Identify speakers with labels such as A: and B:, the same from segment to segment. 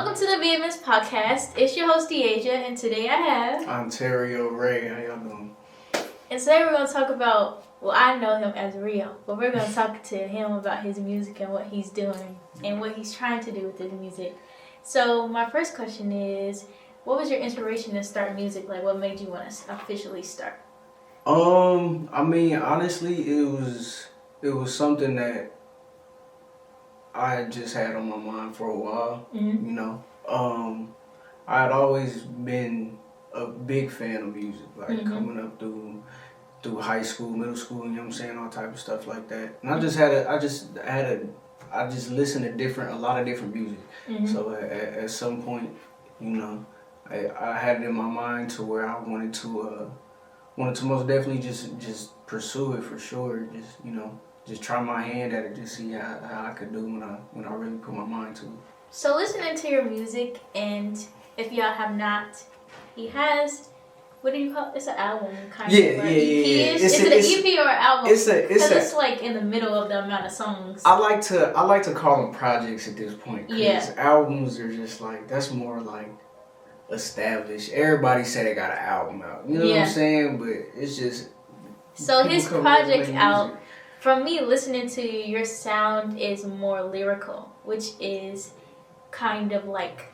A: Welcome to the BMS podcast. It's your host, Deasia, and today I have...
B: Ontario Ray. How y'all doing?
A: And today we're going to talk about, well, I know him as Rio, but we're going to talk to him about his music and what he's doing and what he's trying to do with his music. So my first question is, what was your inspiration to start music? Like, what made you want to officially start?
B: I mean, honestly, it was something that I had just had on my mind for a while.
A: Mm-hmm.
B: You know, I had always been a big fan of music, like coming up through high school, middle school, you know what I'm saying, all type of stuff like that. And I just listened to a lot of different music.
A: Mm-hmm.
B: So at some point, you know, I had it in my mind to where I wanted to most definitely just pursue it for sure. Just, you know, just try my hand at it, just see how I could do when I really put my mind to it.
A: So listening to your music, and if y'all have not, he has, what do you call it? It's an album kind of.
B: Yeah.
A: Is it an EP or an album? It's like in the middle of the amount of songs.
B: I like to call them projects at this point.
A: Yeah.
B: Albums are just like, that's more like established. Everybody say they got an album out. You know what I'm saying? But it's just.
A: So his project out. From me listening to you, your sound is more lyrical, which is kind of like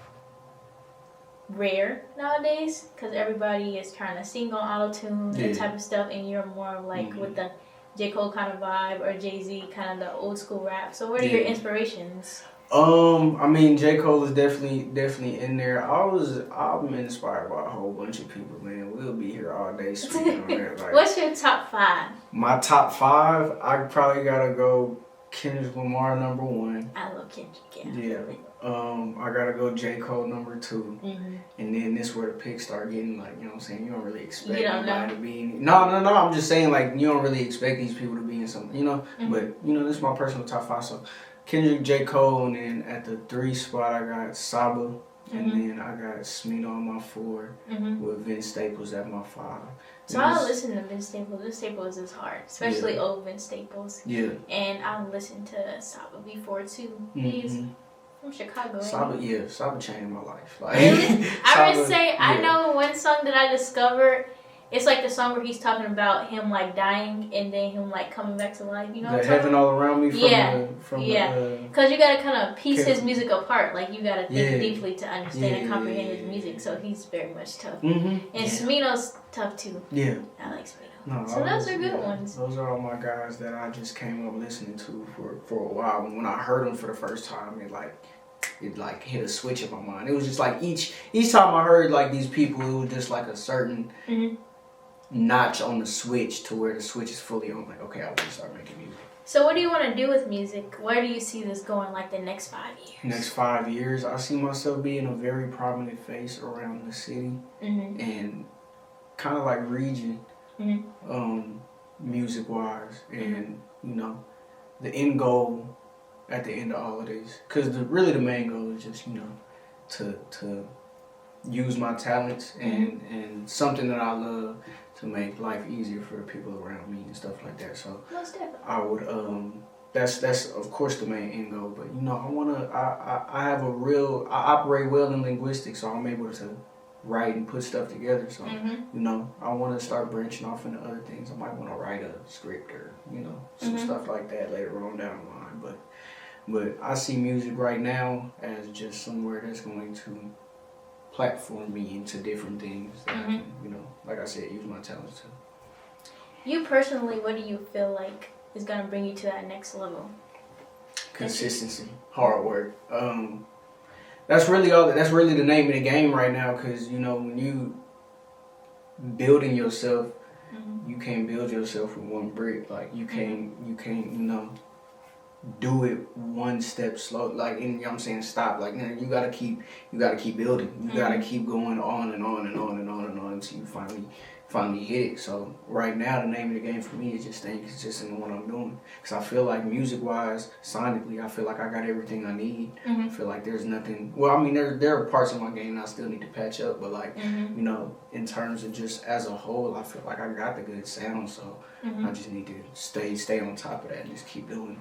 A: rare nowadays because everybody is trying to sing on auto-tune and type of stuff, and you're more like with the J. Cole kind of vibe or Jay-Z kind of the old school rap. So what are your inspirations?
B: I mean, J. Cole is definitely in there. I'm inspired by a whole bunch of people, man. We'll be here all day speaking on that. Like,
A: what's your top 5?
B: My top 5, I probably gotta go Kendrick Lamar number 1.
A: I love Kendrick.
B: Yeah. I gotta go J. Cole number 2. Mm-hmm. And then this where the picks start getting like, you know what I'm saying, you don't really expect anybody to be in. No, I'm just saying like you don't really expect these people to be in something, you know. Mm-hmm. But you know, this is my personal top 5. So Kendrick, J. Cole, and then at the 3 spot I got Saba, and then I got Smino on my 4, with Vince Staples at my 5.
A: So I listen to Vince Staples. Vince Staples is hard, especially old Vince Staples. Yeah. And I listened to Saba before too. He's from Chicago.
B: Saba changed my life. Like,
A: really? I would say I know one song that I discovered. It's like the song where he's talking about him like dying and then him like coming back to life. You know what I'm
B: Heaven All Around Me from
A: because you gotta kind of piece his music apart. Like you gotta think deeply to understand and comprehend his music. So he's very much tough. And Smino's tough too. Yeah, I like Smino. No, so those are good ones.
B: Those are all my guys that I just came up listening to for a while. When I heard them for the first time, it hit a switch in my mind. It was just like each time I heard like these people, it was just like a certain notch on the switch to where the switch is fully on. Like, okay, I want to start making music.
A: So what do you want to do with music? Where do you see this going like the next 5 years?
B: Next 5 years, I see myself being a very prominent face around the city and kind of like region, music wise, and you know, the end goal at the end of all of this, because really the main goal is just, you know, to use my talents and something that I love to make life easier for the people around me and stuff like that. So I would that's of course the main end goal. But you know, I operate well in linguistics, so I'm able to write and put stuff together. So you know, I want to start branching off into other things. I might want to write a script or, you know, some stuff like that later on down the line. But I see music right now as just somewhere that's going to platform me into different things that I can, you know, like I said, use my talents to.
A: You personally, what do you feel like is going to bring you to that next level?
B: Consistency, hard work. That's really the name of the game right now, because, you know, when you building yourself, you can't build yourself with one brick. Like you can't, you know, do it one step slow, like, and, you know what I'm saying, stop. Like, you gotta keep building. You gotta keep going on and on and on and on and on until you finally hit it. So right now, the name of the game for me is just staying consistent in what I'm doing. Because I feel like music-wise, sonically, I feel like I got everything I need. I feel like there's nothing. Well, I mean, there are parts of my game I still need to patch up, but like, you know, in terms of just as a whole, I feel like I got the good sound. So I just need to stay on top of that and just keep doing it.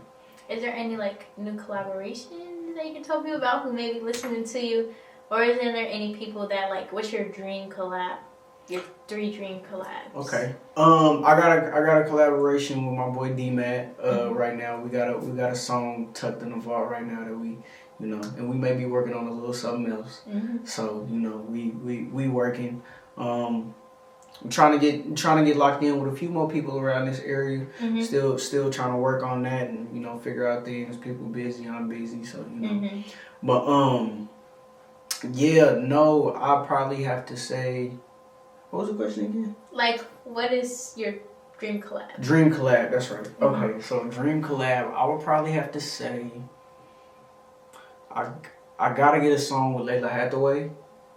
A: Is there any like new collaborations that you can tell people about who may be listening to you? Or is there any people that like, what's your dream collab? Your 3 dream collabs.
B: Okay. I got a collaboration with my boy D-Matt. Right now we got a song tucked in the vault right now that we, and we may be working on a little something else. So we working. I'm trying to get locked in with a few more people around this area. Still trying to work on that and figure out things. People busy, I'm busy, so But yeah, no, I probably have to say. What was the question again? Like,
A: what is your dream collab?
B: Dream collab, that's right. Okay, so dream collab, I would probably have to say I gotta get a song with Layla Hathaway.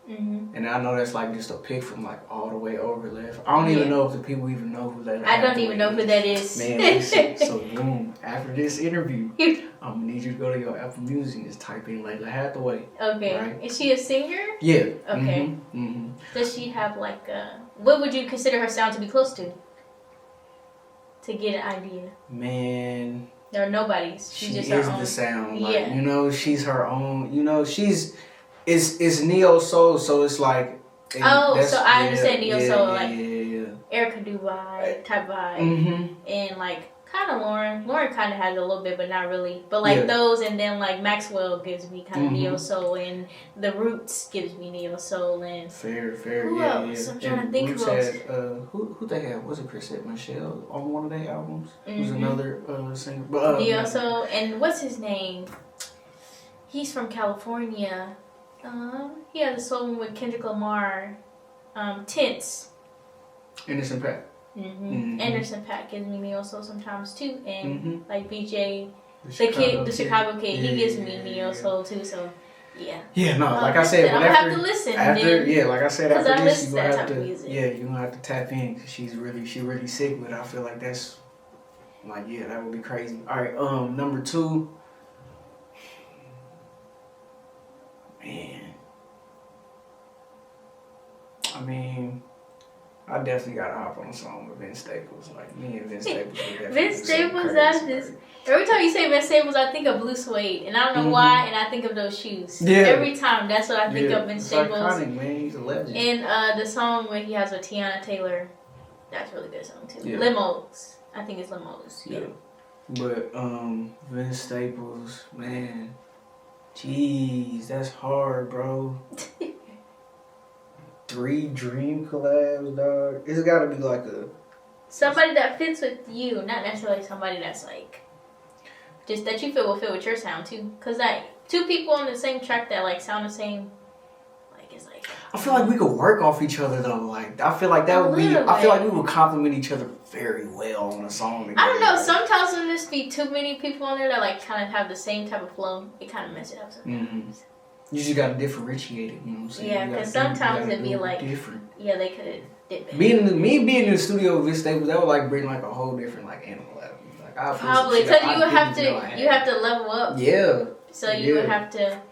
B: And I know that's like just a pick from like all the way over left. I don't even know if the people even know who Layla Hathaway is.
A: I don't even know who that is.
B: Man, listen, so boom, after this interview, I'm gonna need you to go to your Apple Music and just type in Layla Hathaway.
A: Okay. Right? Is she a singer?
B: Yeah.
A: Okay. Does she have like what would you consider her sound to be close to? To get an idea.
B: Man.
A: There are nobody's. She's just
B: her own. She is the sound. Like, she's her own. It's neo soul, so it's like.
A: So I understand neo soul, like Erica Dubai type vibe, and like kind of Lauren. Lauren kind of has a little bit, but not really. But like those, and then like Maxwell gives me kind of neo soul, and the Roots gives me neo soul, and
B: fair.
A: Who else? I'm trying to think
B: Roots
A: who else.
B: Who they have? Was it Chrisette Michelle on one of their albums? Who's another singer? But,
A: neo soul, and what's his name? He's from California. He has a song with Kendrick Lamar, Tense.
B: Anderson .Paak.
A: Anderson .Paak gives me neo soul sometimes too, and like BJ, the Chicago kid, he gives me neo soul too. So yeah.
B: Yeah, no, like I said,
A: I'm gonna have to listen.
B: Like I said, after this, you're gonna have to,
A: you're
B: gonna have to tap in because she really sick with it. I feel like that's like that would be crazy. All right, number 2. Man, I mean, I definitely gotta hop on a song with Vince Staples. Like me and Vince Staples.
A: Vince Staples, that's just. Every time you say Vince Staples, I think of blue suede, and I don't know why, and I think of those shoes. Yeah. Every time, that's what I think of Vince Staples.
B: Iconic, man. He's a legend.
A: And the song where he has with Tiana Taylor, that's a really good song too. Yeah. Limos, I think it's Limos. Yeah.
B: But Vince Staples, man. Jeez, that's hard, bro. 3 dream collabs, dog. It's gotta be like
A: somebody that fits with you, not necessarily somebody that's like just that you feel will fit with your sound too. Cause like 2 people on the same track that like sound the same, like it's like.
B: I feel like we could work off each other though. Like I feel like that would be. I feel like we would complement each other very well on a song together.
A: I don't know. Sometimes when there's be too many people on there that like kind of have the same type of flow, it kind of messes it up sometimes.
B: You just gotta differentiate it. You know what I'm saying?
A: Yeah, because sometimes it'd be like
B: different.
A: Yeah, they could have did better.
B: Me being in the studio with Vince Staples, that would like bring like a whole different like animal out of me. Like I
A: probably because you have to level up.
B: Yeah.
A: So you would have to.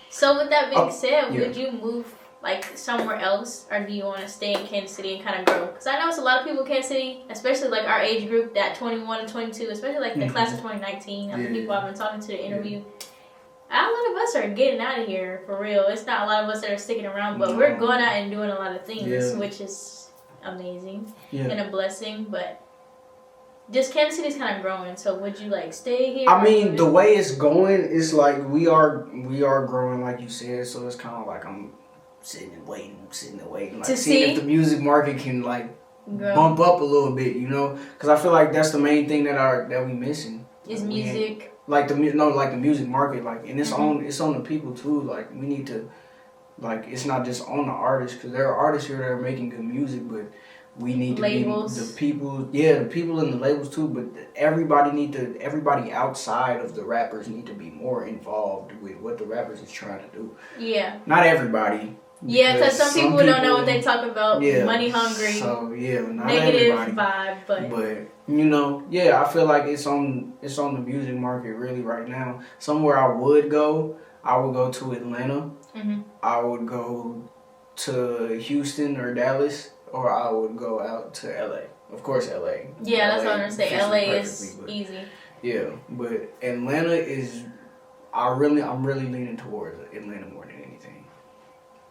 A: So with that being said, would you move like somewhere else, or do you want to stay in Kansas City and kind of grow? Because I know it's a lot of people in Kansas City, especially like our age group, that 21 and 22, especially like the class of 2019. The people I've been talking to the interview. A lot of us are getting out of here for real. It's not a lot of us that are sticking around, but we're going out and doing a lot of things, which is amazing and a blessing. But just Kansas City's kind of growing. So would you like stay here?
B: I mean, the way it's going, it's like we are growing, like you said. So it's kind of like I'm sitting and waiting, like
A: to
B: seeing if the music market can like bump up a little bit, because I feel like that's the main thing that we missing
A: is music.
B: Like the music market, like, and it's on the people too. Like we need to, like, it's not just on the artists, because there are artists here that are making good music, but we need to
A: labels.
B: Be the people, the people in the labels too. But everybody outside of the rappers need to be more involved with what the rappers is trying to do. Yeah. Not everybody.
A: Yeah, because some people don't know what they talk about. Yeah, money hungry.
B: So not
A: negative
B: everybody.
A: Vibe, but
B: I feel like it's on the music market really right now. Somewhere I would go to Atlanta. I would go to Houston or Dallas, or I would go out to LA. Of course, LA.
A: Yeah, that's what I'm gonna say. LA is easy.
B: Yeah, but Atlanta is I'm really leaning towards Atlanta more than anything.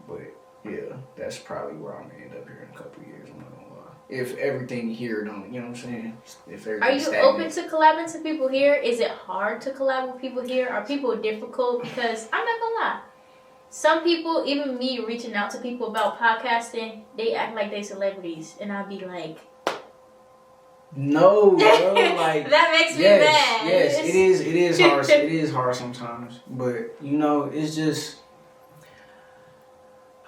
B: But yeah, that's probably where I'm gonna end up here in a couple of years. I'm not gonna lie. If everything here don't, you know what I'm saying? If everything
A: Are you
B: stagnant.
A: open to collabing to people here? Is it hard to collab with people here? Are people difficult? Because I'm not gonna lie. Some people, even me reaching out to people about podcasting, they act like they celebrities. And I'll be like...
B: No, bro, like...
A: that makes me mad.
B: Yes, it is hard. It is hard sometimes. But, you know, it's just...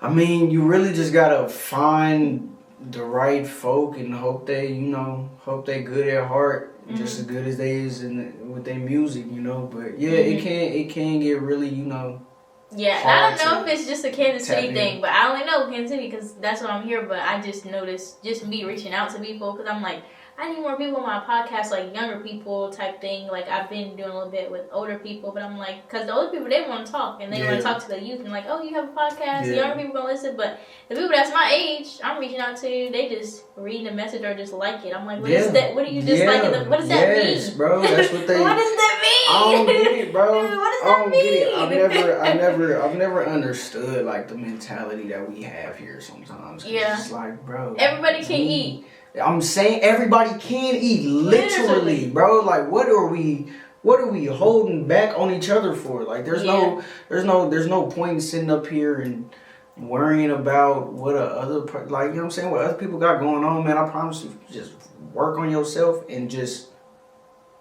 B: I mean, you really just gotta find the right folk and hope they, you know, hope they good at heart. Just as good as they is with their music, you know. But, yeah, it can get really, you know...
A: Yeah, and I don't know if it's just a Kansas City thing, but I only know Kansas City because that's what I'm here. But I just noticed just me reaching out to people because I'm like, I need more people on my podcast, like younger people type thing. Like I've been doing a little bit with older people, but I'm like, because the older people, they want to talk and they want to talk to the youth and like, oh, you have a podcast, the younger people gonna listen. But the people that's my age, I'm reaching out to, they just read the message or just like it. I'm like, what is that? What do you just like? What does that mean?
B: Yes, bro, that's what they.
A: What does that mean?
B: I don't get it, bro.
A: What does that mean?
B: I've never understood like the mentality that we have here sometimes.
A: Yeah.
B: It's like, bro.
A: Everybody can eat.
B: I'm saying everybody can eat, literally, bro. Like, what are we holding back on each other for? Like, there's no point in sitting up here and worrying about what like, you know what I'm saying, what other people got going on, man. I promise you, just work on yourself and just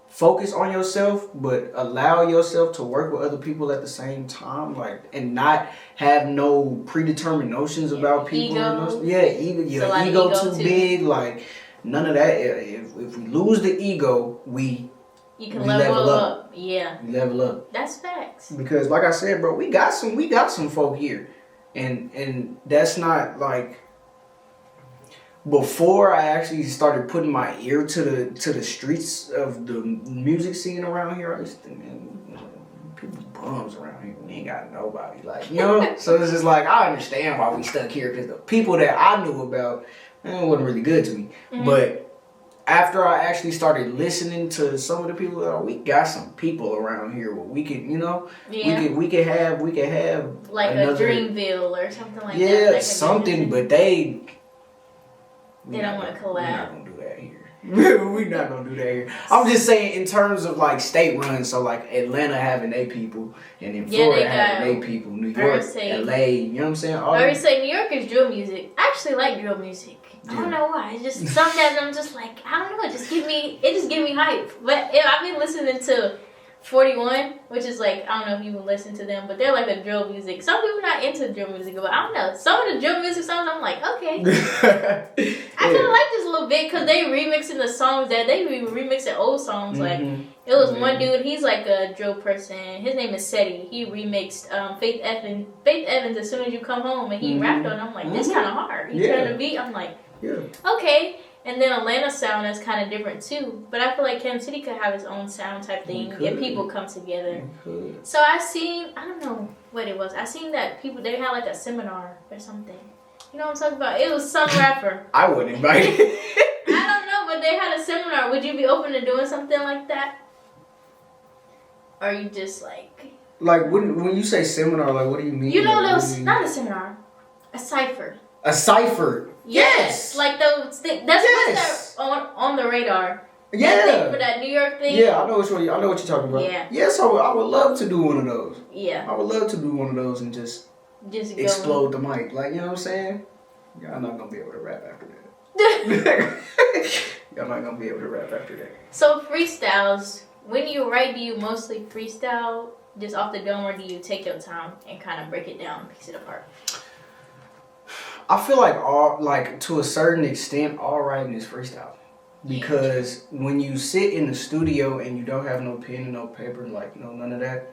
B: focus on yourself, but allow yourself to work with other people at the same time, like, and not have no predetermined notions about people.
A: Ego.
B: Ego too big, like none of that. If we lose the ego, we level up.
A: Yeah,
B: we level up.
A: That's facts.
B: Because, like I said, bro, we got some folk here, and that's not like. Before I actually started putting my ear to the streets of the music scene around here, I used to think, man, people bums around here. We ain't got nobody, like, you know. So it's just like I understand why we stuck here because the people that I knew about, wasn't really good to me. But after I actually started listening to some of the people, we got some people around here where we could, you know, we could have
A: like another, a Dreamville or something like that.
B: Yeah, something, but they
A: don't want to collab.
B: We're not going to do that here. We're not going to do that here. I'm just saying in terms of like state runs, so like Atlanta having their people, and then Florida having their people, New York, LA, you know what I'm saying?
A: I would say New York is drill music. I actually like drill music. I don't know why. It's just sometimes I'm just like, I don't know, it just give me hype. But I've been listening to 41, which is like, I don't know if you would listen to them, but they're like a drill music. Some people not into drill music, but I don't know. Some of the drill music songs, I'm like, okay. I kind of like this a little bit because they remixing the songs that they be remixing old songs. Like, it was one dude, he's like a drill person. His name is Seti. He remixed Faith Evans, As Soon As You Come Home, and he rapped on it. I'm like, this kind of hard. He turned the beat. I'm like, okay. And then Atlanta's sound is kind of different too. But I feel like Kansas City could have its own sound type thing if people come together. So I don't know what it was. I seen that they had like a seminar or something. You know what I'm talking about? It was some rapper.
B: I wouldn't invite it.
A: I don't know, but they had a seminar. Would you be open to doing something like that? Or are you just like...
B: Like, when you say seminar, like, what do you mean?
A: You know, not a seminar. A cipher.
B: A cipher? Yes.
A: Like those things. That's what's on the radar.
B: Yeah.
A: That thing for that New York thing.
B: Yeah, I know what you're talking about.
A: Yeah.
B: Yes, I would love to do one of those.
A: Yeah.
B: I would love to do one of those and just explode the mic. Like, you know what I'm saying? Y'all not going to be able to rap after that. Y'all not going to be able to rap after that.
A: So freestyles, when you write, do you mostly freestyle just off the dome, or do you take your time and kind of break it down, piece it apart? I
B: feel like to a certain extent, all writing is freestyle. Because when you sit in the studio and you don't have no pen and no paper, like, you know, none of that,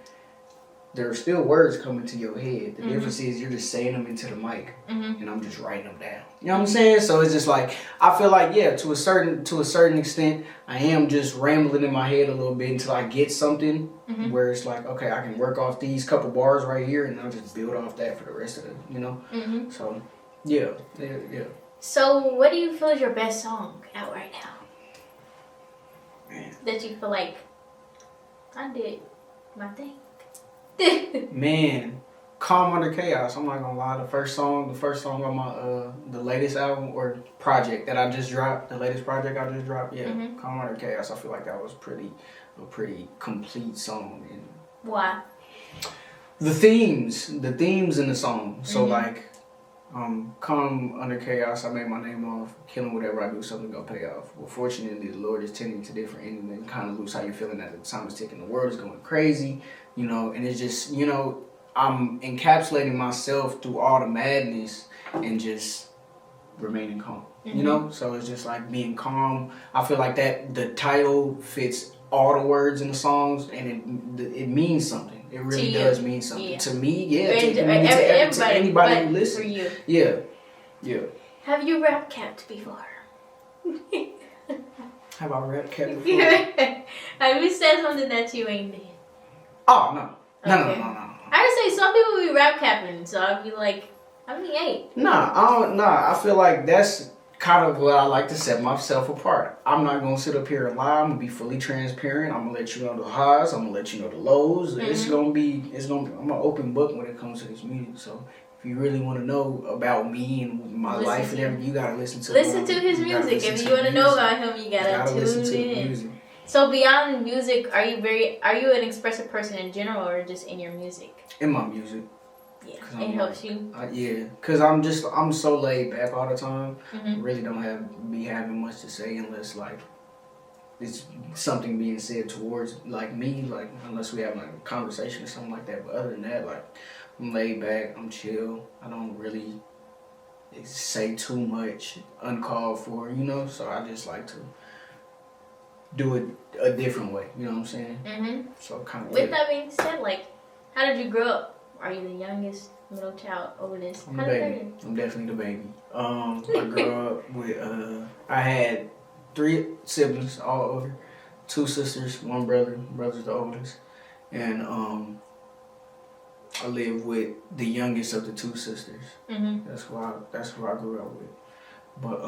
B: there are still words coming to your head. The difference is you're just saying them into the mic, and I'm just writing them down. You know what I'm saying? So it's just like, I feel like, yeah, to a certain extent, I am just rambling in my head a little bit until I get something where it's like, okay, I can work off these couple bars right here, and I'll just build off that for the rest of it, you know? So, yeah.
A: So, what do you feel is your best song out right now?
B: Man.
A: That you feel like, I did my thing.
B: Man, Calm Under Chaos. I'm not gonna lie. The first song on my the latest album or project that I just dropped, the latest project I just dropped, yeah, Calm Under Chaos. I feel like that was a pretty complete song. And
A: Why?
B: the themes in the song. So like, Calm Under Chaos. I made my name off killing whatever I do. Something gonna pay off. Well, fortunately, the Lord is tending to different ends and kind of lose how you're feeling at the time it's ticking. The world is going crazy, you know, and it's just, you know, I'm encapsulating myself through all the madness and just remaining calm, you know? So it's just like being calm. I feel like that the title fits all the words in the songs and it means something. It really does mean something. Yeah. To me, yeah. To anybody who listens.
A: For you.
B: Yeah. Yeah.
A: Have you rap capped before?
B: Have I rap capped before?
A: Have you said something that you ain't did?
B: Oh, no. Okay. No.
A: I would say some people be rap capping, so I'd be like, I mean, hey.
B: I feel like that's kind of what I like to set myself apart. I'm not gonna sit up here and lie. I'm gonna be fully transparent. I'm gonna let you know the highs. I'm gonna let you know the lows. I'm an open book when it comes to this music. So if you really want to know about me and my life and everything, you gotta listen to
A: his music. If you want to know about him, you gotta tune in. So beyond music, are you an expressive person in general or just in your music?
B: In my music.
A: Yeah, it helps you.
B: Yeah, cause I'm so laid back all the time. Really don't be having much to say unless like it's something being said towards like me, like unless we have like a conversation or something like that. But other than that, like I'm laid back, I'm chill. I don't really say too much uncalled for, you know. So I just like to do it a different way, you know what I'm saying? So kind of.
A: With that being said, like, how did you grow up? Are you the youngest, middle child, oldest?
B: I'm the baby. I'm definitely the baby. I grew up with I had 3 siblings all over, 2 sisters, 1 brother. Brother's the oldest, and I lived with the youngest of the 2 sisters. That's who I grew up with. But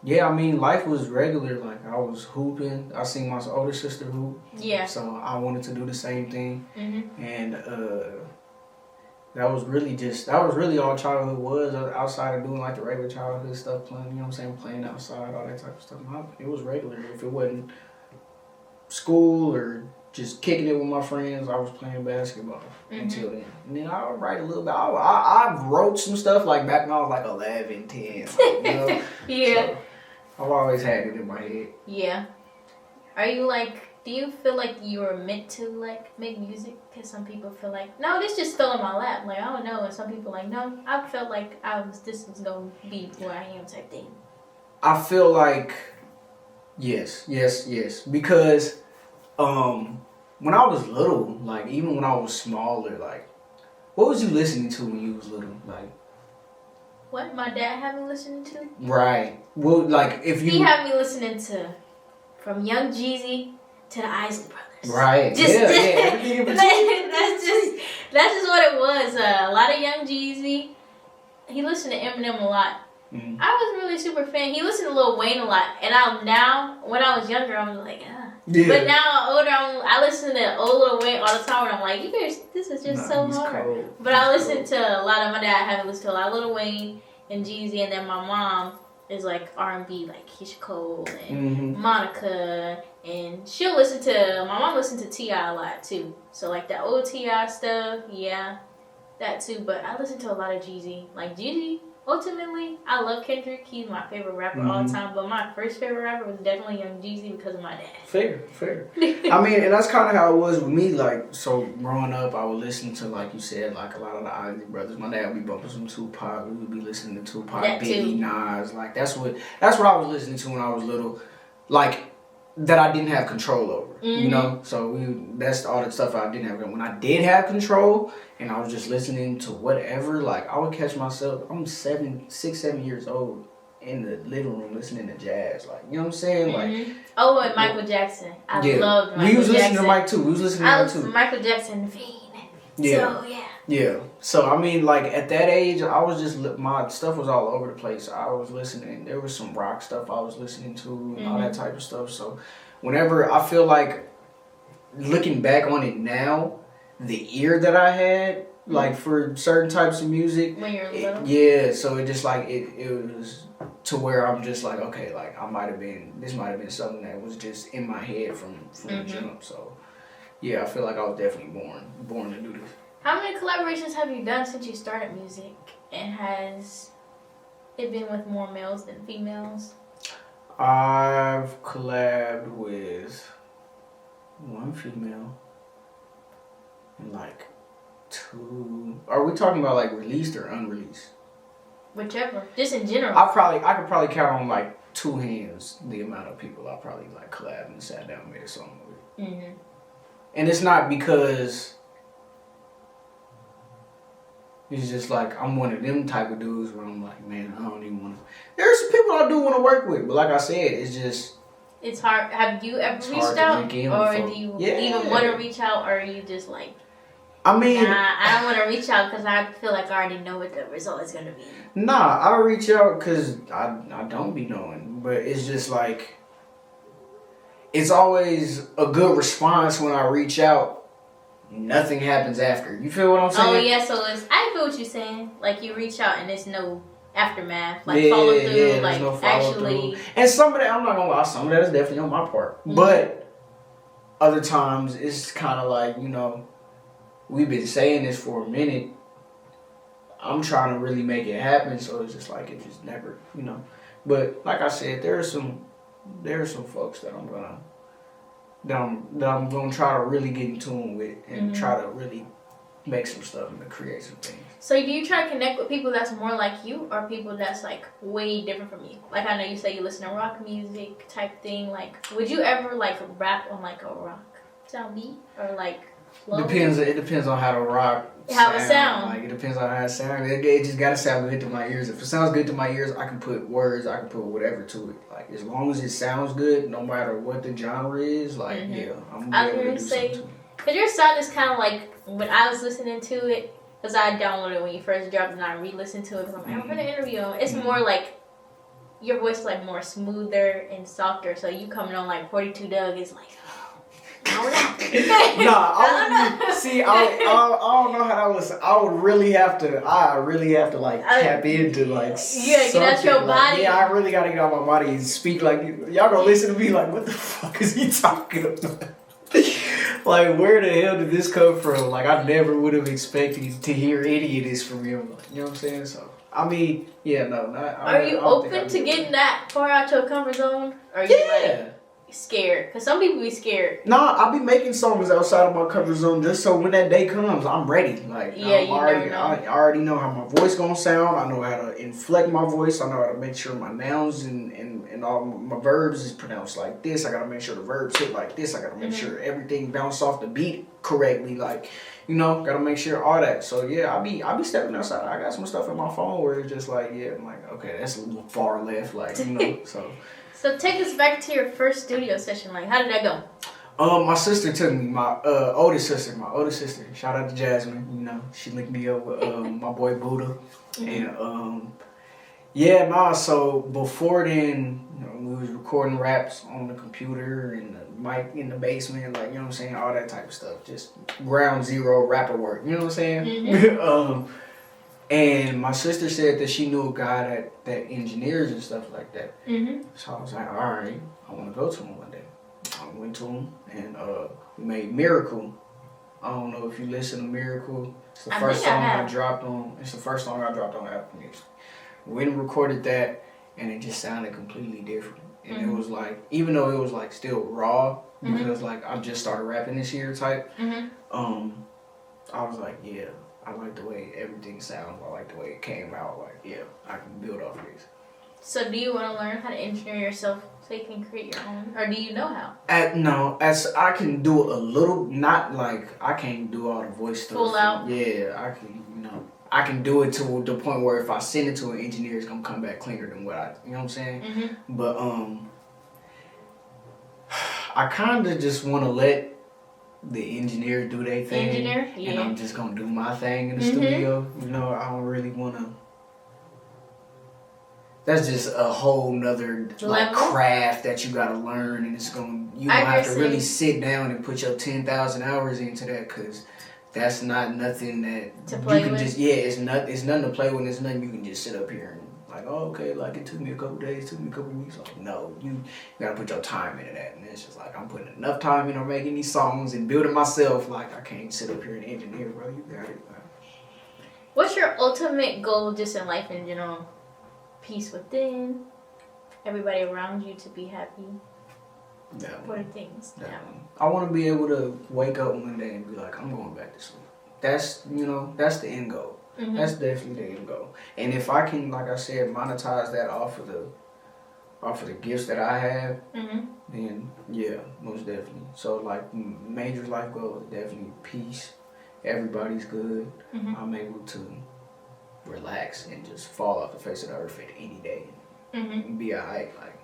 B: yeah, I mean, life was regular. Like, I was hooping. I seen my older sister hoop.
A: Yeah.
B: So I wanted to do the same thing. And that was really all childhood was, outside of doing, like, the regular childhood stuff, playing, you know what I'm saying, playing outside, all that type of stuff. It was regular. If it wasn't school or just kicking it with my friends, I was playing basketball until then. And then I would write a little bit. I wrote some stuff, like, back when I was, like, 11, 10. Like, you know?
A: Yeah.
B: So, I've always had it in my head.
A: Yeah. Are you like, do you feel like you were meant to like make music? Because some people feel like, no, this just fell in my lap. Like, I don't know. And some people like, no, I felt like this was going to be where I am type thing.
B: I feel like, yes. Because when I was little, like even when I was smaller, like, what was you listening to when you was little? Like,
A: what my dad had me listening to?
B: Right. Well, like if you...
A: He had me listening to from Young Jeezy to the Isley Brothers.
B: Right. Everything in between.
A: That's just what it was. A lot of Young Jeezy. He listened to Eminem a lot. I wasn't really super fan. He listened to Lil Wayne a lot. And when I was younger, I was like, Yeah. But now older, I listen to old Lil Wayne all the time, and I'm like, this is just so hard. Cold. But I listen to a lot of my dad having listened to a lot of Lil Wayne and Jeezy, and then my mom is like R&B, like Keisha Cole and Monica, and my mom listened to T.I. a lot too. So like that old T.I. stuff, yeah, that too. But I listen to a lot of Jeezy, like Jeezy. Ultimately, I love Kendrick. He's my favorite rapper all the time. But my first favorite rapper was definitely Young Jeezy because of my dad. Fair.
B: I mean, and that's kind of how it was with me. Like, so growing up, I would listen to, like you said, like a lot of the Isley Brothers. My dad would be bumping some Tupac. We would be listening to Tupac, Biggie, Nas. Like, that's what I was listening to when I was little. Like, that I didn't have control over, you know? So that's all the stuff I didn't have. When I did have control and I was just listening to whatever, like I would catch myself, I'm 6, 7 years old in the living room listening to jazz. Like, you know what I'm saying? Like,
A: and Michael Jackson. I loved Michael Jackson.
B: We was listening to Mike too.
A: I was Michael Jackson fiend.
B: Yeah.
A: So,
B: yeah. So, I mean, like, at that age, I was just, my stuff was all over the place. I was listening. There was some rock stuff I was listening to and all that type of stuff. So, whenever I feel like, looking back on it now, the ear that I had, like for certain types of music.
A: When you're little?
B: Yeah, so it just like, it was to where I'm just like, okay, like this might have been something that was just in my head from the jump. So yeah, I feel like I was definitely born to do this.
A: How many collaborations have you done since you started music? And has it been with more males than females?
B: I've collabed with one female and like 2. Are we talking about like released or unreleased?
A: Whichever. Just in general.
B: I could probably count on like 2 hands the amount of people I probably like collabed and sat down and made a song with. And it's not because it's just like I'm one of them type of dudes where I'm like, man, I don't even want to. There's some people I do want to work with, but like I said, it's just.
A: It's hard. Have you ever reached out, or do you even want to reach out, or are you just like? I mean, I don't want to reach out because I feel like I already know what the result is gonna be.
B: Nah, I reach out because I don't be knowing, but it's just like it's always a good response when I reach out. Nothing happens after. You feel what I'm saying?
A: Oh yeah, so I feel what you're saying. Like you reach out and there's no aftermath, like follow through, like no actually. Through.
B: And some of that, I'm not gonna lie, some of that is definitely on my part. But other times it's kind of like, you know, we've been saying this for a minute. I'm trying to really make it happen, so it's just like it just never, you know. But like I said, there are some folks that I'm gonna try to really get in tune with and try to really make some stuff and create some things.
A: So do you try to connect with people that's more like you or people that's like way different from you? Like I know you say you listen to rock music type thing. Like would you ever like rap on like a rock sound beat or like flow?
B: It depends on how the rock
A: it sound.
B: Like it depends on how it sounds. It just gotta sound good to my ears. If it sounds good to my ears, I can put words, I can put whatever to it. Like as long as it sounds good, no matter what the genre is, like yeah, I'm gonna be able to do something.
A: Cause your sound is kind of like when I was listening to it, cause I downloaded it when you first dropped and I re-listened to it. Cause I'm like, I'm gonna interview him. It's more like your voice is like more smoother and softer. So you coming on like 42 Doug is like. I
B: don't know how that was. I really have to like tap into like
A: get out your body.
B: Yeah, I really gotta get out my body and speak like y'all gonna listen to me like what the fuck is he talking about? Like where the hell did this come from? Like I never would have expected to hear any of this from him. You know what I'm saying? So I mean, yeah, no.
A: Are you open to getting that far out your comfort zone? Or are you like scared? Because some people be scared.
B: Nah, I'll be making songs outside of my comfort zone just so when that day comes, I'm ready. Like,
A: I
B: already know how my voice gonna sound. I know how to inflect my voice. I know how to make sure my nouns and all my verbs is pronounced like this. I gotta make sure the verbs hit like this. I gotta make sure everything bounce off the beat correctly. Like, you know, gotta make sure all that. So yeah, I'll be stepping outside. I got some stuff in my phone where it's just like, yeah, I'm like, okay, that's a little far left, like, you know, so.
A: So take us back to your first studio session. Like, how did that go?
B: My sister took me. My oldest sister. Shout out to Jasmine. You know, she linked me up with my boy Buddha, and So before then, you know, we was recording raps on the computer and the mic in the basement, like you know what I'm saying, all that type of stuff. Just ground zero rapper work. You know what I'm saying? And my sister said that she knew a guy that engineers and stuff like that. So I was like, all right, I want to go to him one day. I went to him and we made Miracle. I don't know if you listen to Miracle. It's the first song I dropped on. It's the first song I dropped on Apple Music. We went and recorded that, and it just sounded completely different. And it was like, even though it was like still raw, because like I just started rapping this year type. I was like, yeah. I like the way everything sounds. I like the way it came out. Like, yeah, I can build off of this.
A: So do you want to learn how to engineer yourself so you can create your own? Or do you know how?
B: As I can do a little, not like I can't do all the voice stuff.
A: Full out?
B: Yeah, I can, you know. I can do it to the point where if I send it to an engineer, it's going to come back cleaner than what you know what I'm saying? But I kind of just want to let the engineer do their thing, and I'm just gonna do my thing in the studio. You know, I don't really wanna. That's just a whole nother like craft that you gotta learn, and it's gonna have to really sit down and put your 10,000 hours into that, cause that's not nothing that
A: to play
B: you can
A: with.
B: just it's nothing to play with. It's nothing you can just sit up here and like, oh, okay, like it took me a couple days, took me a couple weeks. Like, no, you gotta put your time into that. And it's just like I'm putting enough time into making these songs and building myself. Like I can't sit up here and engineer, bro. You got it. Like,
A: what's your ultimate goal just in life in general? Peace within, everybody around you to be happy. What are things?
B: I want to be able to wake up one day and be like, I'm going back to sleep. That's the end goal. Mm-hmm. That's definitely the end goal. And if I can, like I said, monetize that off of the gifts that I have, then yeah, most definitely. So like major life goals, definitely peace. Everybody's good. I'm able to relax and just fall off the face of the earth at any day and be alright, like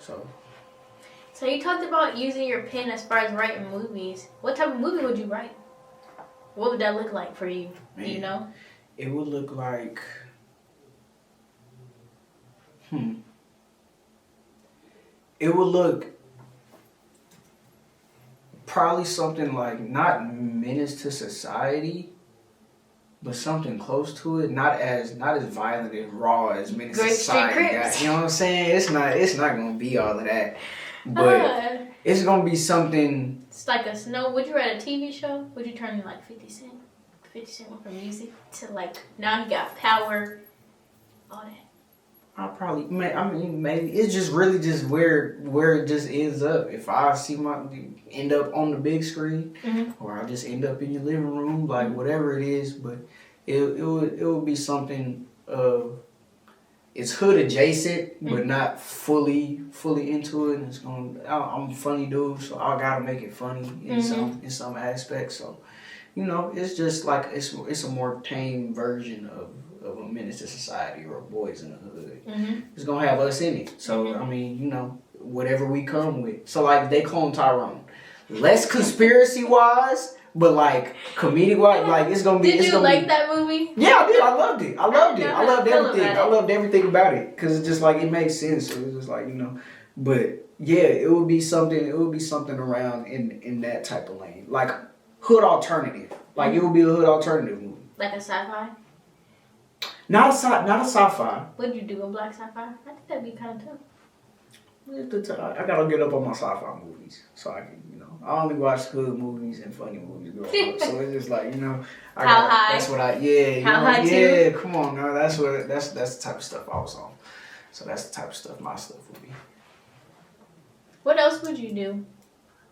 A: So you talked about using your pen as far as writing movies. What type of movie would you write? What would that look like for you? Man, do you know?
B: It would look like it would look probably something like not menace to society, but something close to it. Not as violent and raw as menace to society got. You know what I'm saying? It's not gonna be all of that. But it's gonna be something.
A: It's like a snow. Would you write a TV show? Would you turn like 50 Cent? 50 Cent went from music to like now he got power. All that.
B: I maybe it's just really just where it just ends up. If I end up on the big screen, or I just end up in your living room, like whatever it is, but it would be something it's hood adjacent, but not fully into it. It's I'm a funny dude, so I gotta make it funny in some aspects. So, it's just like it's a more tame version of a menace to society or boys in the hood. It's gonna have us in it. So I mean, whatever we come with. So like they clone Tyrone, less conspiracy wise. But like comedic wise, like it's gonna be.
A: Did you like that movie?
B: Yeah, I did. I loved it. I loved everything. I loved everything about it because it's just like it makes sense. So it was just like but yeah, it would be something. It would be something around in that type of lane, like hood alternative. Like it would be a hood alternative movie.
A: Like a sci-fi.
B: Not a sci-fi.
A: Would you do a black sci-fi? I think that'd be kind of tough.
B: I gotta get up on my sci-fi movies so I can, I only watch hood movies and funny movies growing up. So it's just like,
A: How high?
B: That's what come on now. That's the type of stuff I was on. So that's the type of stuff my stuff would be.
A: What else would you do?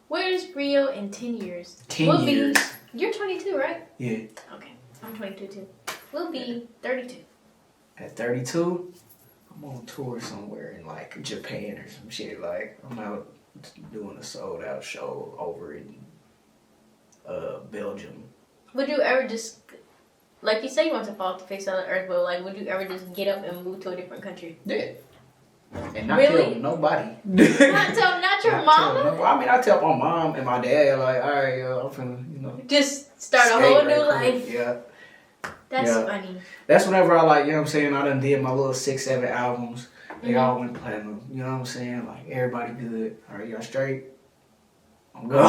A: Where is Rio in 10 years?
B: 10 years.
A: You're 22, right?
B: Yeah.
A: Okay. I'm 22 too. We'll be 32.
B: At 32? I'm on tour somewhere in like Japan or some shit. Like I'm out doing a sold out show over in Belgium.
A: Would you ever just, like you say, you want to fall off the face of the earth, but like, would you ever just get up and move to a different country?
B: Yeah. And not tell nobody.
A: not your mama?
B: I tell my mom and my dad like, all right, I'm finna,
A: just start a whole new life.
B: Yeah.
A: That's funny.
B: That's whenever I I done did my little 6-7 albums. They all went platinum. You know what I'm saying? Like everybody good. All right, y'all straight? I'm going.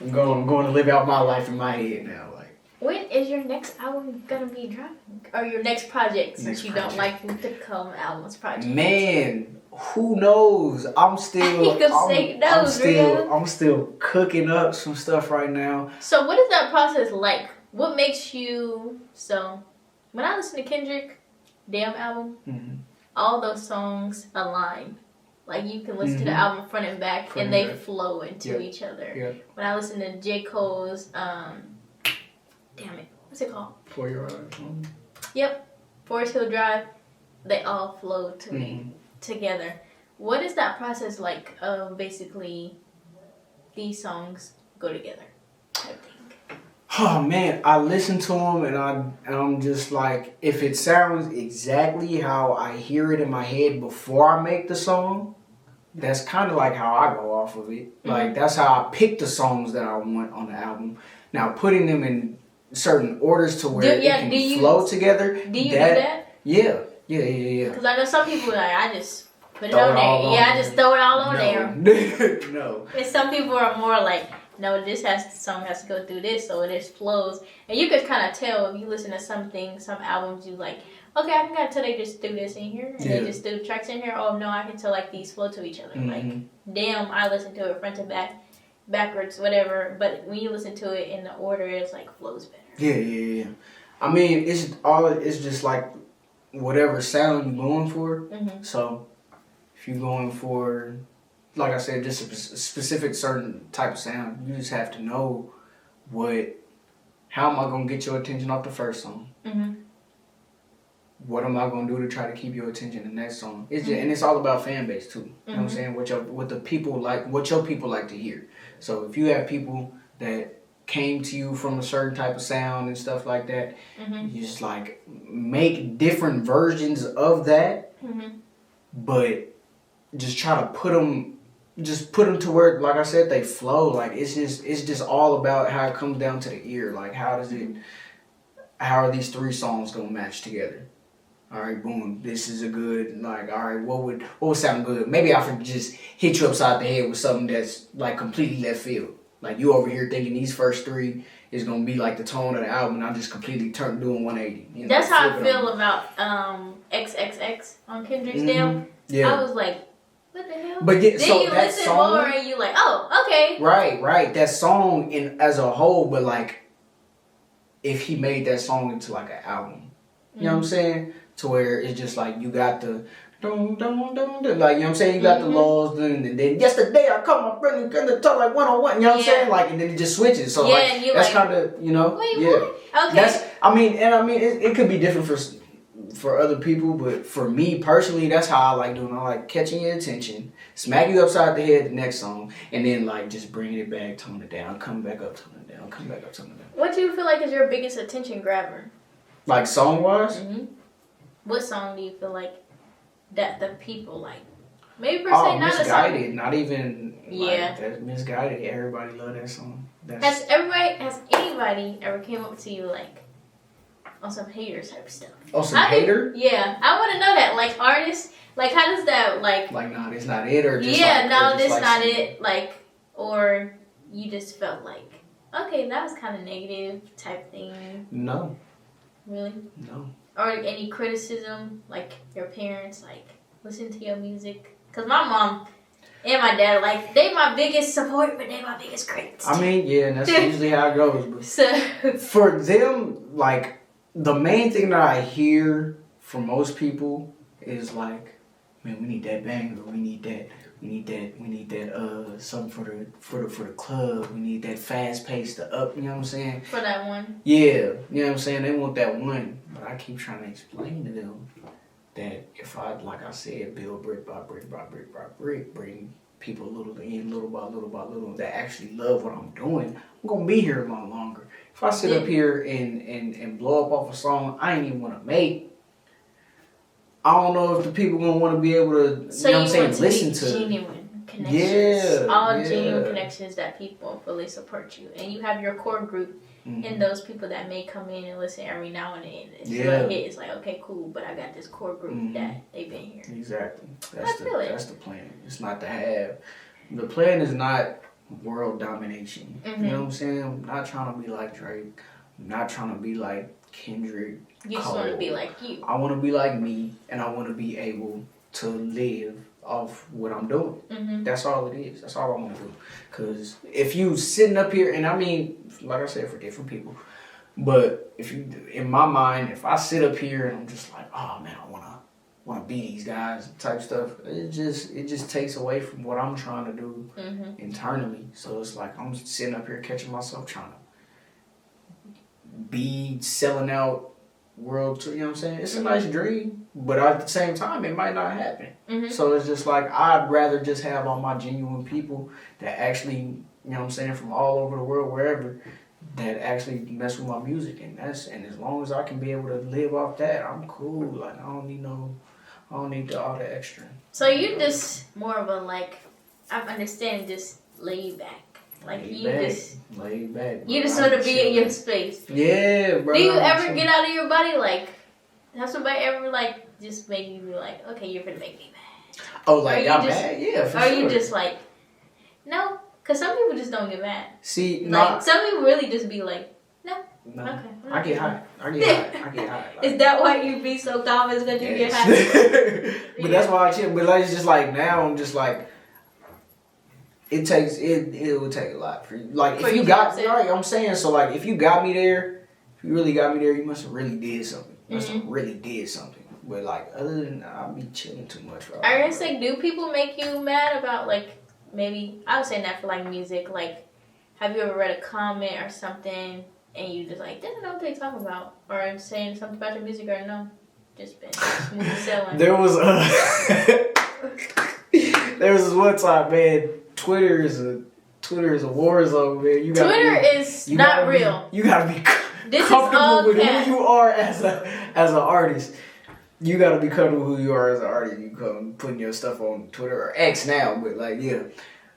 B: I'm going to live out my life in my head now. Like,
A: when is your next album gonna be dropping? Or your next project? Since you don't like to call albums projects.
B: Man, who knows? I'm still. I'm still cooking up some stuff right now.
A: So what is that process like? What makes you when I listen to Kendrick, Damn album, all those songs align. Like you can listen to the album front and back and they flow into each other.
B: Yep.
A: When I listen to J. Cole's what's it called?
B: For Your Eyes.
A: Yep. Forest Hill Drive, they all flow to me together. What is that process like of basically these songs go together? I think.
B: Oh man, I listen to them and I'm just like, if it sounds exactly how I hear it in my head before I make the song, that's kind of like how I go off of it. Like that's how I pick the songs that I want on the album. Now putting them in certain orders to where it can flow together.
A: Do you do that?
B: Yeah.
A: Because I know some people I just put it on there. I just throw it all on there.
B: No.
A: And some people are more like, no, song has to go through this, so there's flows, and you could kind of tell if you listen to some albums, you like, okay, I can kind of tell they just threw this in here, and they just threw tracks in here. Oh no, I can tell like these flow to each other. Like, damn, I listen to it front to back, backwards, whatever. But when you listen to it in the order, it's like flows better.
B: Yeah. I mean, it's just like whatever sound you're going for. So if you're going for, like I said, just a specific certain type of sound, you just have to know how am I gonna get your attention off the first song? What am I gonna do to try to keep your attention in the next song? It's just, and it's all about fan base too. You know what I'm saying? What the people like, what your people like to hear. So if you have people that came to you from a certain type of sound and stuff like that, you just like make different versions of that, but just try to put them to where, like I said, they flow. Like it's just all about how it comes down to the ear. Like how are these three songs gonna match together? All right, boom. This is a good, like, all right, what would sound good? Maybe I could just hit you upside the head with something that's like completely left field. Like you over here thinking these first three is gonna be like the tone of the album, and I just completely doing 180. You know,
A: that's how I feel about XXX on Kendrick's Dale. Yeah. I was like, what the hell?
B: But yeah,
A: then
B: so
A: you
B: that
A: listen
B: song,
A: more and you like, oh, okay.
B: Right. That song as a whole, but like if he made that song into like an album, you know what I'm saying? To where it's just like you got the dum dum dum dum, like, you know what I'm saying? You got the laws, and then yesterday I caught my friend gonna talk like 101, you know what I'm saying? Like, and then it just switches. So like
A: and you
B: that's
A: like,
B: kind of, you know,
A: wait, what? Okay.
B: That's I mean it could be different for other people, but for me personally, that's how I like doing. I like catching your attention, smack you upside the head the next song, and then like just bringing it back, tone it down, come back up, tone it down, come back up, tone it down.
A: What do you feel like is your biggest attention grabber?
B: Like song wise?
A: What song do you feel like that the people like? Maybe per se not
B: Misguided,
A: a song.
B: not even.
A: Yeah.
B: Like, that's Misguided. Everybody love that song.
A: Has anybody ever came up to you like on some hater type stuff?
B: Oh, some hater?
A: Yeah, I want to know that. Like artists, like how does that like?
B: Like, nah, this not it, or just
A: this
B: like
A: not it. Like, or you just felt like, okay, that was kind of negative type thing.
B: No.
A: Really?
B: No.
A: Or like, any criticism, like your parents, like listen to your music? Cause my mom and my dad, like they my biggest support, but they my biggest critics.
B: I mean, yeah, and that's usually how it goes. But
A: so
B: for them, like the main thing that I hear from most people is like, man, we need that banger, we need that something for the club. We need that fast pace, the up, you know what I'm saying?
A: For that one.
B: Yeah, you know what I'm saying? They want that one. But I keep trying to explain to them that if I, like I said, build brick by brick by brick by brick, bring people little by little that actually love what I'm doing, I'm gonna be here a lot longer. If I sit up here and blow up off a song I ain't even wanna make, I don't know if the people gonna want to be able to,
A: so
B: you know what I'm saying,
A: listen to genuine connections. All genuine connections that people fully support you. And you have your core group and those people that may come in and listen every now and then. It's like, okay, cool, but I got this core group that they've been here.
B: Exactly. That's the plan. It's not to have. The plan is not world domination. You know what I'm saying? I'm not trying to be like Drake. I'm not trying to be like Kendrick.
A: You just want to be like you.
B: I want to be like me, and I want to be able to live off what I'm doing. That's all it is. That's all I want to do. Because if you sitting up here, and I mean, like I said, for different people, but if you, in my mind, if I sit up here and I'm just like, oh man, I want to be these guys type stuff, it just takes away from what I'm trying to do internally. So it's like I'm sitting up here catching myself trying to be selling out world tour, you know what I'm saying? It's a nice dream, but at the same time, it might not happen. So it's just like, I'd rather just have all my genuine people that actually, you know what I'm saying, from all over the world, wherever, that actually mess with my music. And as long as I can be able to live off that, I'm cool. Like, I don't need all the extra.
A: So you just more of a, like, I understand, just laid back. Like
B: laid back.
A: You just want to be in your space.
B: Yeah, bro.
A: Do you ever get out of your body? Like, have somebody ever like just make you be like, okay, you're gonna make me mad?
B: Oh, like y'all mad? Yeah, for sure.
A: Or you just like, no, Cause some people just don't get mad.
B: See,
A: like some people really just be like, no.
B: Okay.
A: I
B: get hot. I get hot. Like,
A: is that why you be so calm? Is because you get hot?
B: But that's why I chill. But like, it's just like now I'm just like, it will take a lot for you. Like if you got me, right, I'm saying, so like if you got me there, if you really got me there, you must have really did something. You must have really did something. But like other than that, I'll be chilling too much.
A: I gonna say, do people make you mad about like maybe I was saying that for like music, like have you ever read a comment or something and you just like didn't know what they talk about, or saying something about your music, or no, just been smooth sailing?
B: There was there was this one time, man. Twitter is a war zone, man.
A: Twitter is not real.
B: You gotta be comfortable with who you are as an artist. You gotta be comfortable with who you are as an artist. You come putting your stuff on Twitter or X now, but like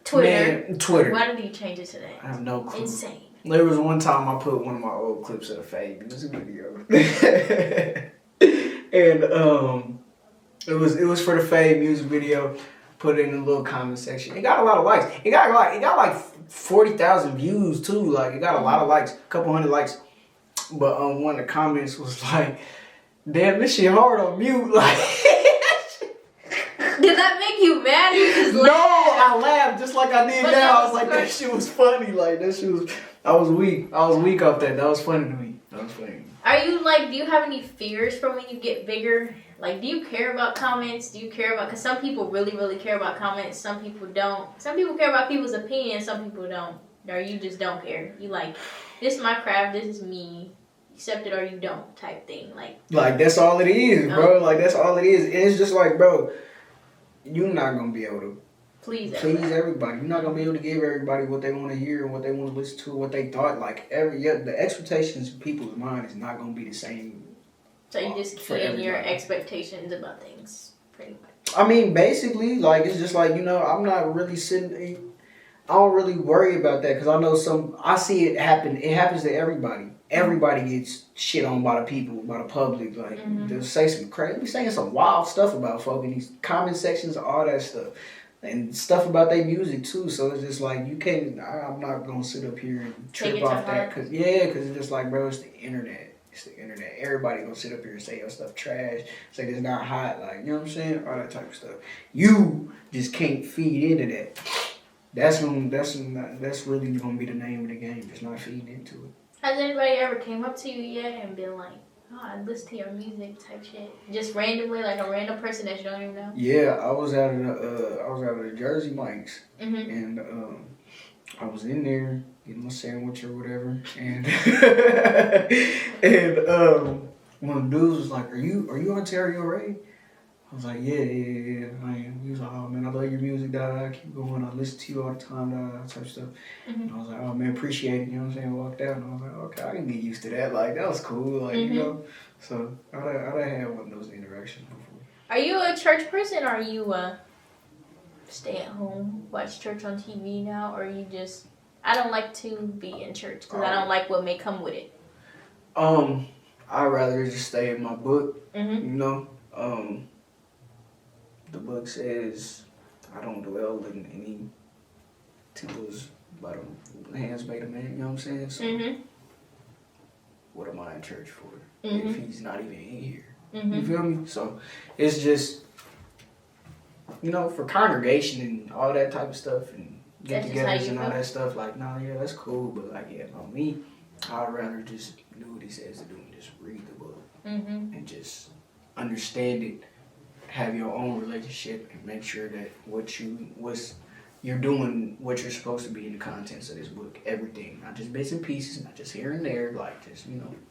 A: Twitter.
B: Man, Twitter.
A: Why did you change it to that?
B: I have no clue.
A: Insane.
B: There was one time I put one of my old clips of the Fade music video, and it was for the Fade music video. Put it in the little comment section. It got a lot of likes. It got like 40,000 views too. Like it got a lot of likes, a couple hundred likes. But one of the comments was like, "Damn, this shit hard on mute." Like,
A: did that make you mad? Or you just laughed?
B: No, I laughed just like I did now. I was like, that shit was funny. Like that shit was. I was weak off that. That was funny to me. That was funny.
A: Are you like? Do you have any fears for when you get bigger? Like, do you care about comments? Do you care about... Because some people really, really care about comments. Some people don't. Some people care about people's opinions. Some people don't. Or you just don't care. You like, this is my craft. This is me. Accept it or you don't type thing. Like
B: that's all it is, bro. Like, that's all it is. And it's just like, bro, you're not going to be able to please everybody. You're not going to be able to give everybody what they want to hear and what they want to listen to, what they thought. Like, the expectations of people's mind is not going to be the same.
A: So you just key in your expectations about things, pretty much.
B: I mean, basically, like, it's just like, I'm not really sitting... I don't really worry about that because I know I see it happen. It happens to everybody. Everybody gets shit on by the people, by the public. Like, they'll say some crazy... Be saying some wild stuff about folk in these comment sections, all that stuff. And stuff about their music, too. So it's just like, you can't... I'm not going to sit up here and trip off that. Because it's just like, bro, it's the internet. It's the internet. Everybody gonna sit up here and say your stuff trash, say it's not hot, like, you know what I'm saying? All that type of stuff. You just can't feed into that. That's really gonna be the name of the game. Just not feeding into it.
A: Has anybody ever came up to you yet and been like, "Oh, I listen to your music," type shit? Just randomly, like a random person that you don't even know? Yeah,
B: I was out of the Jersey Mike's, and I was in there getting my sandwich or whatever, and one of the dudes was like, "Are you Ontario Ray?" I was like, yeah, I am. He was like, "Oh man, I love your music, keep going, I listen to you all the time, type of stuff." And I was like, "Oh man, appreciate it," you know what I'm saying? I walked out and I was like, okay, I can get used to that. Like, that was cool, like, you know. So I had one of those interactions before.
A: Are you a church person, or are you stay at home, watch church on TV now, or you just... I don't like to be in church because I don't like what may come with it.
B: I'd rather just stay in my book, you know. The book says, "I don't dwell in any temples by the hands made of man," you know what I'm saying? So what am I in church for if he's not even in here? You feel me? So it's just, for congregation and all that type of stuff and get-togethers and all that stuff, like, that's cool, but like, on me, I'd rather just do what he says to do and just read the book and just understand it, have your own relationship, and make sure that you're doing what you're supposed to be in the contents of this book, everything, not just bits and pieces, not just here and there, like just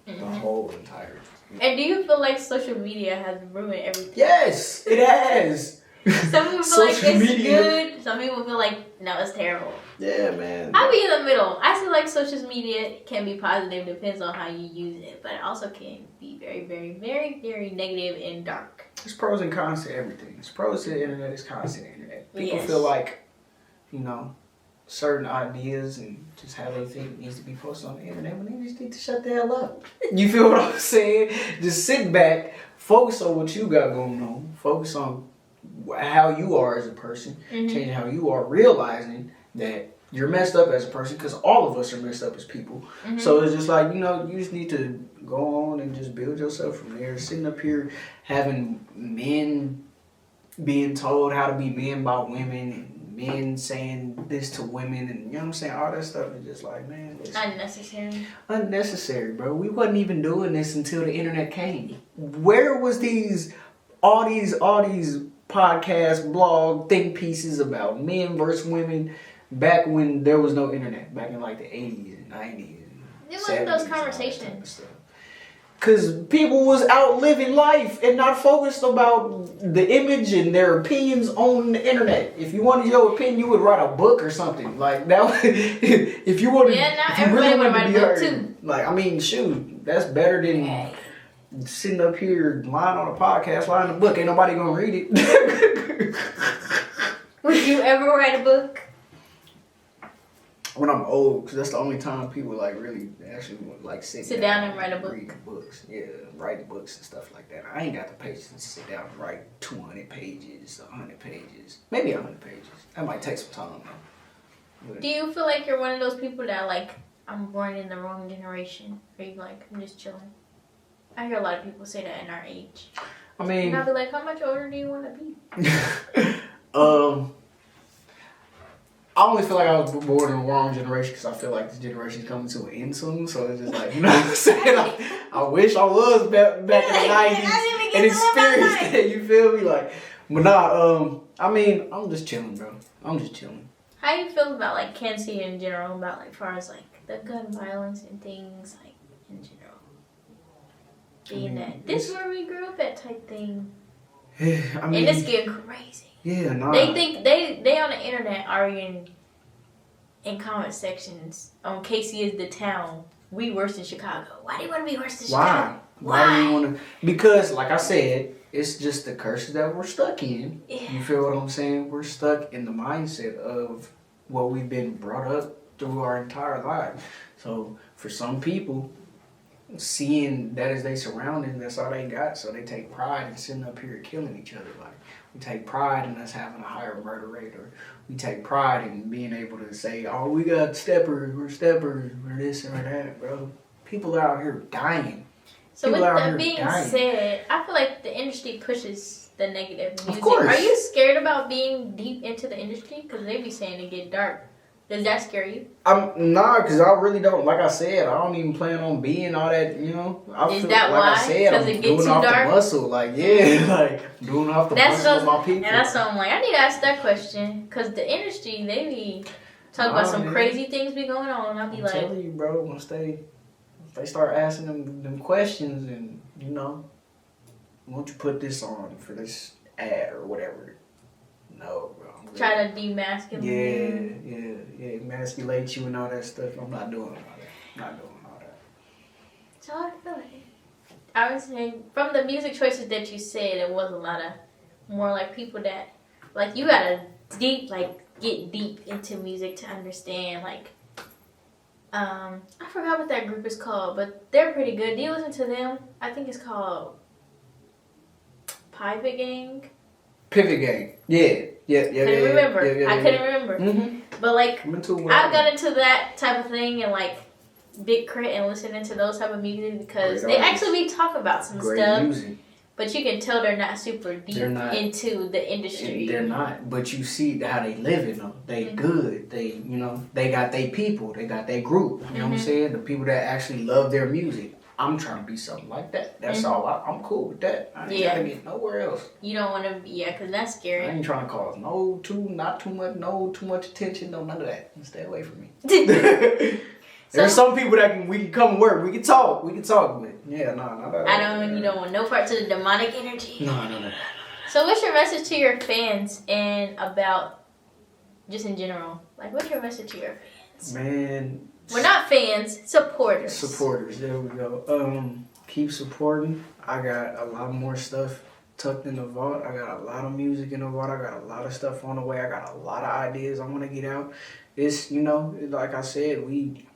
B: the whole entire.
A: And do you feel like social media has ruined everything?
B: Yes, it has.
A: Some people feel like it's good. Some people feel like, no, it's terrible.
B: Yeah, man.
A: I'll be in the middle. I feel like social media can be positive, depends on how you use it, but it also can be very, very, very, very negative and dark.
B: There's pros and cons to everything. There's pros to the internet, there's cons to the internet. People feel like, certain ideas and just how they think needs to be posted on the internet, but they just need to shut the hell up. You feel what I'm saying? Just sit back, focus on what you got going on, focus on how you are as a person, changing how you are, realizing that you're messed up as a person, because all of us are messed up as people. Mm-hmm. So it's just like, you just need to go on and just build yourself from there. Sitting up here having men being told how to be men by women, and men saying this to women, and you know what I'm saying, all that stuff is just like, man, it's unnecessary, bro. We wasn't even doing this until the internet came. Where was all these podcast, blog, think pieces about men versus women back when there was no internet, back in like the 80s and 90s?
A: It wasn't those conversations.
B: Because people was out living life and not focused about the image and their opinions on the internet. If you wanted your opinion, you would write a book or something. Like that. If you wanted,
A: now everybody would write a book too.
B: Like, I mean, shoot, that's better than sitting up here lying on a podcast, lying in a book. Ain't nobody gonna read it.
A: Would you ever write a book?
B: When I'm old, because that's the only time people like really actually like sit
A: down and write a book.
B: Read books, yeah, write books and stuff like that. I ain't got the patience to sit down and write 200 pages, 100 pages, maybe 100 pages. That might take some time though.
A: Do you feel like you're one of those people that like, I'm born in the wrong generation? Or you like, I'm just chilling? I hear a lot of people say that in our age.
B: I mean,
A: and I'll be like, how much older do you want to be?
B: I only feel like I was born in the wrong generation because I feel like this generation is coming to an end soon. So it's just like, you know what I'm saying? I wish I was back in the 90s and experienced that. You feel me? Like, but nah, I mean, I'm just chilling, bro. I'm just chilling.
A: How do you feel about like Kenzie in general, about like far as like the gun violence and things like in general? Being that this is where we grew up at type thing.
B: Yeah, I mean,
A: and it's getting crazy.
B: Yeah, nah.
A: They think they on the internet arguing in comment sections on KC is the town. We worse than Chicago. Why do you want to be worse than Chicago?
B: Why do you want to? Because, like I said, it's just the curses that we're stuck in. Yeah. You feel what I'm saying? We're stuck in the mindset of what we've been brought up through our entire lives. So for some people, seeing that as they surrounding, that's all they got. So they take pride in sitting up here killing each other. Like, we take pride in us having a higher murder rate, or we take pride in being able to say, oh, we got steppers, we're this or that, bro. People out here dying.
A: So with that being said, I feel like the industry pushes the negative music.
B: Of course.
A: Are you scared about being deep into the industry? Because they be saying it get dark. Does that scare you?
B: Nah, because I really don't. Like I said, I don't even plan on being all that, you know.
A: Is that why?
B: Like I said, I'm doing off the muscle. Like, yeah, like doing off the muscle with my people.
A: And that's why I'm like, I need to ask that question. Because the industry, they be talking about some crazy things be going on. I'll be like,
B: I'm telling you, bro, once they start asking them questions and, you know, won't you put this on for this ad or whatever? No, bro.
A: Try to demasculate.
B: Yeah, emasculate you and all that stuff. I'm not doing all that. Not doing all that.
A: So I feel like I was saying, from the music choices that you said, it was a lot of more like people that, like, you gotta get deep into music to understand, like, I forgot what that group is called, but they're pretty good. Do you listen to them? I think it's called Pivot Gang.
B: Pivot Gang. Yeah.
A: Couldn't remember.
B: Yeah.
A: I couldn't remember.
B: Mm-hmm.
A: But like, I got into that type of thing and like Big Crit and listening to those type of music because they actually be talking about some stuff. Music. But you can tell they're not super deep into the industry.
B: They're not. But you see how they living though. They good. They, you know, they got their people. They got their group. You know what I'm saying? The people that actually love their music. I'm trying to be something like that. That's all. I'm cool with that. I ain't gotta get nowhere else.
A: You don't want to be, because that's scary.
B: I ain't trying to cause not too much attention, none of that. Stay away from me. There's some people that we can come and work. We can talk, but yeah, not that.
A: You don't want no parts of the demonic energy.
B: No.
A: So what's your message to your fans and about, just in general, like what's your message to your fans?
B: Man.
A: We're not fans, supporters.
B: Supporters, there we go. Keep supporting. I got a lot more stuff tucked in the vault. I got a lot of music in the vault. I got a lot of stuff on the way. I got a lot of ideas I want to get out. It's, you know, like I said,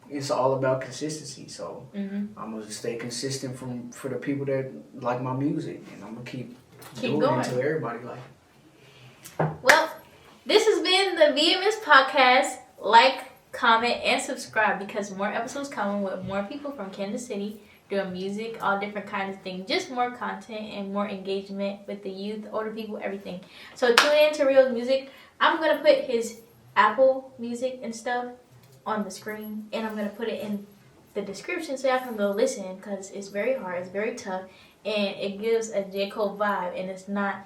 B: it's all about consistency. So I'm going to stay consistent for the people that like my music. And I'm going to keep doing it until everybody like it.
A: Well, this has been the VMS podcast like, comment, and subscribe because more episodes coming with more people from Kansas City doing music, all different kinds of things. Just more content and more engagement with the youth, older people, everything. So tune in to Rio's music. I'm going to put his Apple Music and stuff on the screen, and I'm going to put it in the description so y'all can go listen because it's very hard, it's very tough, and it gives a J. Cole vibe, and it's not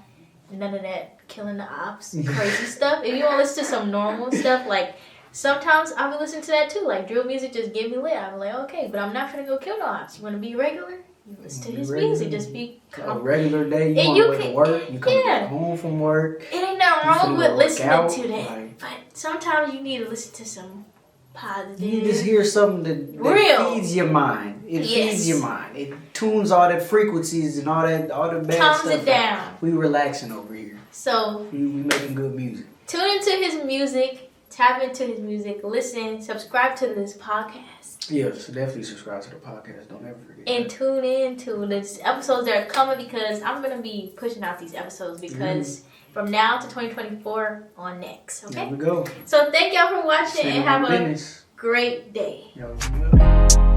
A: none of that killing the ops crazy stuff. If you want to listen to some normal stuff, like sometimes I'll be listening to that too, like drill music just get me lit. I'm like, okay, but I'm not gonna go kill the ops. You want to be regular? You listen to his music, just be
B: a regular day. You want to work, you come back home from work.
A: It ain't nothing wrong with listening to that, but sometimes you need to listen to some positive.
B: You just hear something that feeds your mind. It feeds your mind. It tunes all that frequencies and all the bad
A: calms
B: stuff.
A: It down.
B: We relaxing over here.
A: So
B: we making good music.
A: Tune into his music. Tap into his music. Listen. Subscribe to this podcast.
B: Yes, definitely subscribe to the podcast. Don't ever forget.
A: And tune in to the episodes that are coming because I'm gonna be pushing out these episodes because. From now to 2024 on next, okay?
B: There we go.
A: So thank y'all for watching and have a great day.
B: Yo.